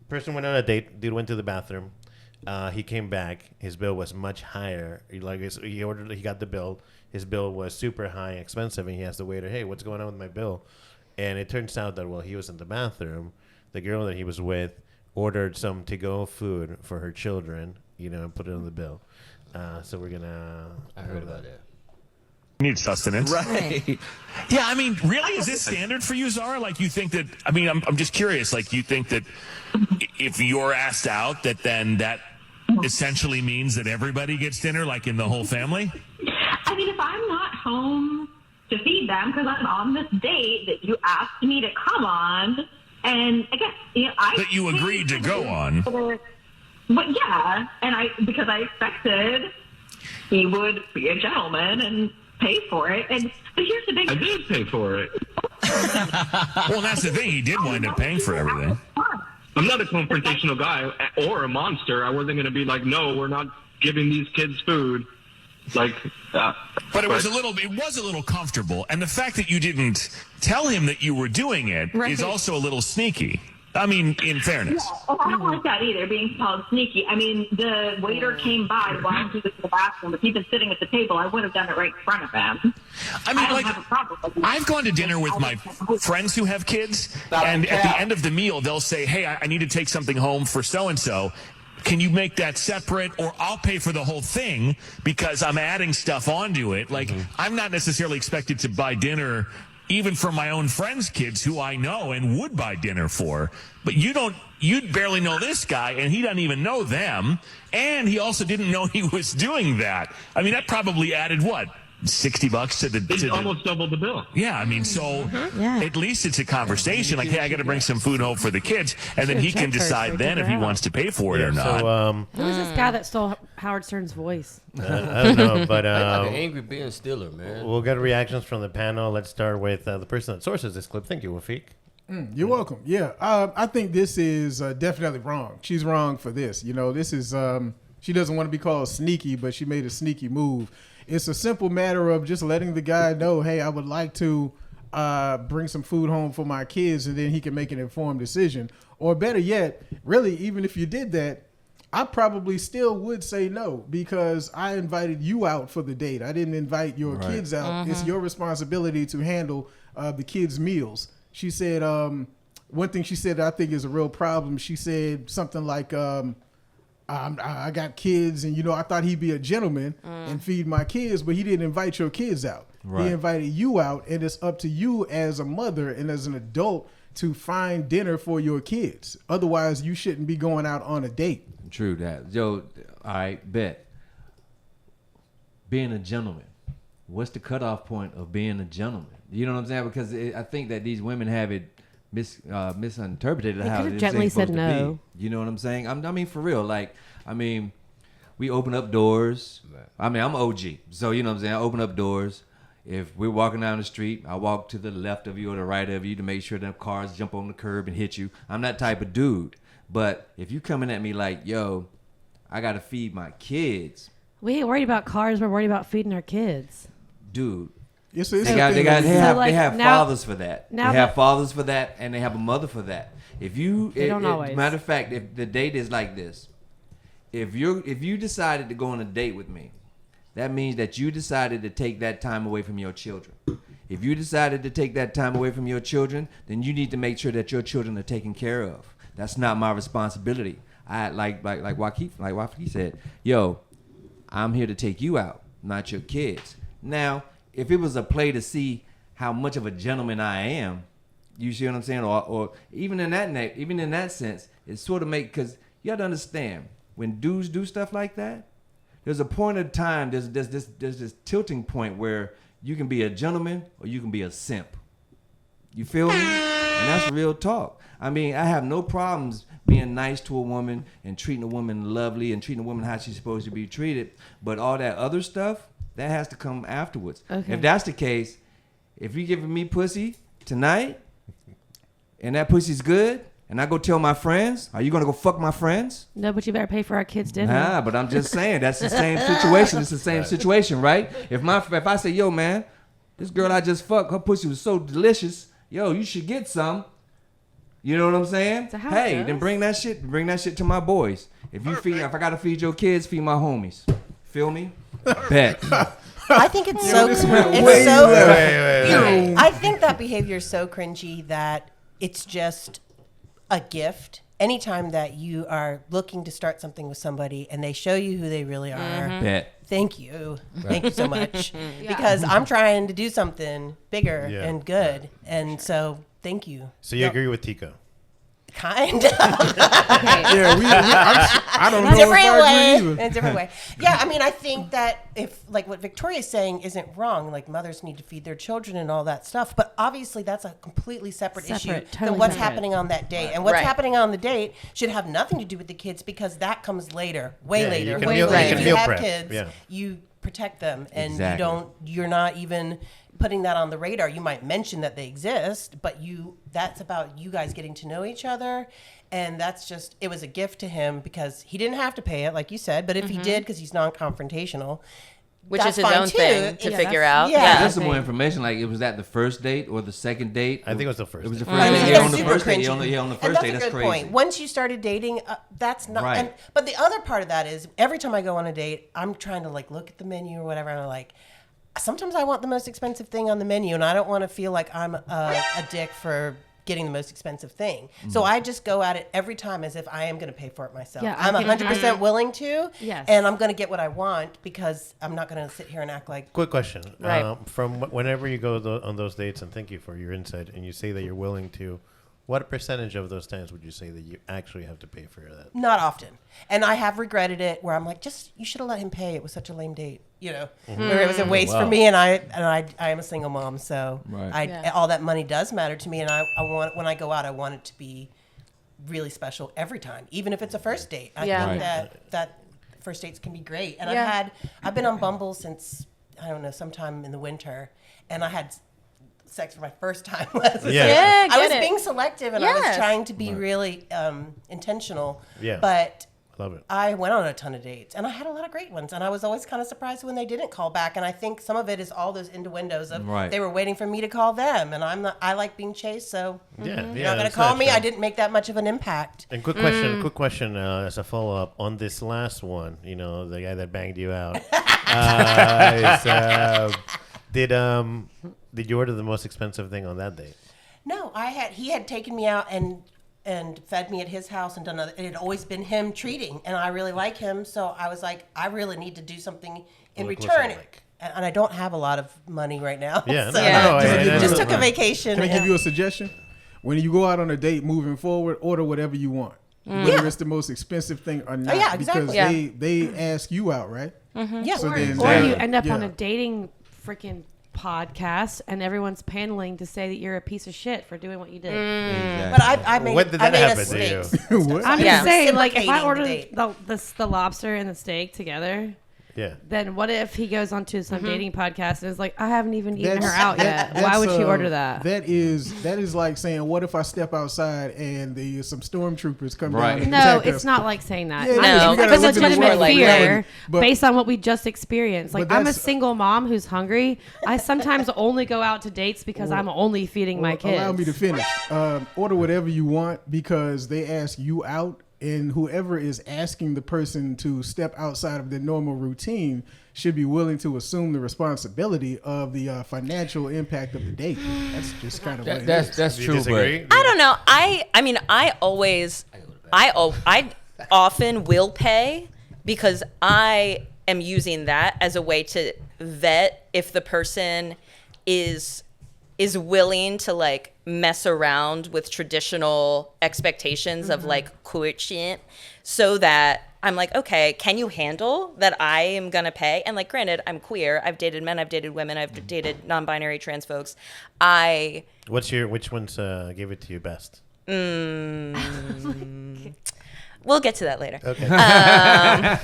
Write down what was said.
person went on a date. Dude went to the bathroom. He came back. His bill was much higher. He got the bill. His bill was super high, expensive, and he asked the waiter, "Hey, what's going on with my bill?" And it turns out that while he was in the bathroom, the girl that he was with ordered some to-go food for her children, and put it on the bill. So we're gonna. I heard about that. Need sustenance. Right. Yeah, I mean, really, is this standard for you, Zara? Like, you think that, I mean, I'm just curious, like, you think that if you're asked out, that then that essentially means that everybody gets dinner, like in the whole family? I mean, if I'm not home to feed them because I'm on this date that you asked me to come on, and again, that you agreed to go on. But yeah, because I expected he would be a gentleman and pay for it. But here's the thing. I did pay for it. Well, that's the thing. He did wind up paying for everything. I'm not a confrontational guy or a monster. I wasn't going to be like, no, we're not giving these kids food. Like, but it was a little comfortable. And the fact that you didn't tell him that you were doing it is also a little sneaky. I mean, in fairness. Yeah, I don't like that either, being called sneaky. I mean, the waiter came by while he was in the bathroom. If he'd been sitting at the table, I would have done it right in front of him. I mean, don't have a problem with that. I've gone to dinner with my friends who have kids, and at the end of the meal, they'll say, hey, I need to take something home for so-and-so. Can you make that separate, or I'll pay for the whole thing because I'm adding stuff onto it? Like, I'm not necessarily expected to buy dinner even for my own friends' kids who I know and would buy dinner for. But you barely know this guy, and he doesn't even know them, and he also didn't know he was doing that. I mean, that probably added, what, $60 to the... It's almost double the bill. Yeah, I mean, so at least it's a conversation. Like, hey, I got to bring some food home for the kids, and then he can decide then if he wants to pay for it or not. So, who was this guy that stole Howard Stern's voice? I don't know, but like an angry Ben Stiller, man. We'll get reactions from the panel. Let's start with the person that sources this clip. Thank you, Wafik. You're welcome. Yeah, I think this is definitely wrong. She's wrong for this. This is she doesn't want to be called sneaky, but she made a sneaky move. It's a simple matter of just letting the guy know, hey, I would like to bring some food home for my kids, and then he can make an informed decision. Or better yet, really, even if you did that, I probably still would say no, because I invited you out for the date. I didn't invite your kids out. It's your responsibility to handle the kids' meals. She said, one thing she said that I think is a real problem. She said something like, I got kids, and I thought he'd be a gentleman and feed my kids, but he didn't invite your kids out. Right. He invited you out, and it's up to you as a mother and as an adult to find dinner for your kids. Otherwise, you shouldn't be going out on a date. True that. Yo, all right, bet. Being a gentleman. What's the cutoff point of being a gentleman? You know what I'm saying? Because I think that these women have it misinterpreted how it's gently supposed said to no. be. You know what I'm saying? I mean, for real. Like, we open up doors. I'm OG. So, you know what I'm saying? I open up doors. If we're walking down the street, I walk to the left of you or the right of you to make sure that cars jump on the curb and hit you. I'm that type of dude. But if you coming at me like, yo, I got to feed my kids. We ain't worried about cars. We're worried about feeding our kids. Dude. They have fathers for that. They have fathers for that, and they have a mother for that. Matter of fact, if the date is like this, if you decided to go on a date with me, that means that you decided to take that time away from your children. If you decided to take that time away from your children, then you need to make sure that your children are taken care of. That's not my responsibility. I like Wafiki said, yo, I'm here to take you out, not your kids. Now, if it was a play to see how much of a gentleman I am, you see what I'm saying? Or even in that sense, it sort of because you have to understand, when dudes do stuff like that, there's a point of time, there's this tilting point where you can be a gentleman or you can be a simp. You feel me? And that's real talk. I mean, I have no problems being nice to a woman and treating a woman lovely and treating a woman how she's supposed to be treated. But all that other stuff, that has to come afterwards. Okay. If that's the case, if you giving me pussy tonight and that pussy's good, and I go tell my friends, are you going to go fuck my friends? No, but you better pay for our kids' dinner. Nah, but I'm just saying, that's the same situation. It's the same situation, right? If I say, yo, man, this girl I just fucked, her pussy was so delicious, yo, you should get some. You know what I'm saying? So how Hey, it then goes? bring that shit to my boys. If I gotta feed your kids, feed my homies. Feel me? Bet. I think it's so. this went It's way so. Wait. I think that behavior is so cringy that it's just a gift. Anytime that you are looking to start something with somebody and they show you who they really are, Bet. thank you. Thank you so much. Because I'm trying to do something bigger and good. And so thank you. So you agree with Tico? Kind of. Yeah, I don't know if Different I way. agree either. In a different way. Yeah, I mean, I think that if, like, what Victoria's saying isn't wrong, like, mothers need to feed their children and all that stuff, but obviously that's a completely separate issue totally than what's separate. happening on that date. And what's Right. happening on the date should have nothing to do with the kids because that comes later, way Yeah, later. you can Way meal- you later. can If meal you have prep. kids, Yeah. you protect them and Exactly. you're not even putting that on the radar. You might mention that they exist, but that's about you guys getting to know each other. And that's just, it was a gift to him because he didn't have to pay it, like you said, but if he did, because he's non-confrontational, Which that's is his fine own too. thing to Yeah, figure that's- out. yeah. Yeah. Just some more information. Like, it was that the first date or the second date? I think it was the first It was the date. first I mean, date. that's Yeah, on the super first date. cringy. Yeah, on the And first that's date. a That's good crazy. point. Once you started dating, that's not. Right. But the other part of that is every time I go on a date, I'm trying to like look at the menu or whatever, and I'm like, sometimes I want the most expensive thing on the menu, and I don't want to feel like I'm a dick for getting the most expensive thing. So I just go at it every time as if I am going to pay for it myself. Yeah, I'm I can- 100% willing to, Yes. and I'm going to get what I want because I'm not going to sit here and act like. Quick question. Right. From whenever you go on those dates, and thank you for your insight, and you say that you're willing to, what percentage of those times would you say that you actually have to pay for that? Not often. And I have regretted it where I'm like, you should have let him pay. It was such a lame date, where it was a waste for me. And I am a single mom. So Right. all that money does matter to me. And I want, when I go out, I want it to be really special every time, even if it's a first date. I Yeah. think Right. that first dates can be great. And Yeah. I've been on Bumble since, I don't know, sometime in the winter. And I had sex for my first time last Yeah. Yeah, I was get it. being selective and I was Yes. trying to be really intentional. Yeah. But Love it. I went on a ton of dates and I had a lot of great ones. And I was always kind of surprised when they didn't call back. And I think some of it is all those innuendos of Right. they were waiting for me to call them. And I like being chased. So Yeah, you're yeah. not going to that's call me. natural. I didn't make that much of an impact. And quick question as a follow up on this last one. The guy that banged you out. Did you order the most expensive thing on that date? No, he had taken me out and fed me at his house and done it had always been him treating and I really like him, so I was like, I really need to do something in Look what's return. like. And I don't have a lot of money right now. Yeah, so no, I just I- took a vacation. Can I give you a suggestion? When you go out on a date moving forward, order whatever you want. Whether Yeah. it's the most expensive thing or not. yeah, exactly. Because they ask you out, right? Yeah. So then Or you that- end up on yeah. a dating freaking podcast and everyone's paneling to say that you're a piece of shit for doing what you did. But I made When did I that made happen us to you? steaks. What? I'm Yeah. just saying, like, if I Reciprocating order the date. the lobster and the steak together, Yeah. then what if he goes onto some dating podcast and is like, I haven't even eaten her That's- out yet. that's, Why would she order that? That is like saying, what if I step outside and some stormtroopers come Right. down and No, attack it's us? not like saying that. Yeah, No, you It's gotta like a look at the legitimate world like fear reality. But- based on what we just experienced. Like, But I'm a that's- single mom who's hungry. I sometimes only go out to dates because I'm only feeding my kids. Allow me to finish. Order whatever you want because they ask you out, and whoever is asking the person to step outside of their normal routine should be willing to assume the responsibility of the financial impact of the date. That's just kind of what it is. That's Do you true, disagree? but I don't know. I mean, I often will pay because I am using that as a way to vet if the person is willing to like mess around with traditional expectations of like courtship, so that I'm like, okay, can you handle that I am gonna pay? And like, granted, I'm queer. I've dated men. I've dated women. I've dated non-binary trans folks. Which ones gave it to you best? We'll get to that later. Okay.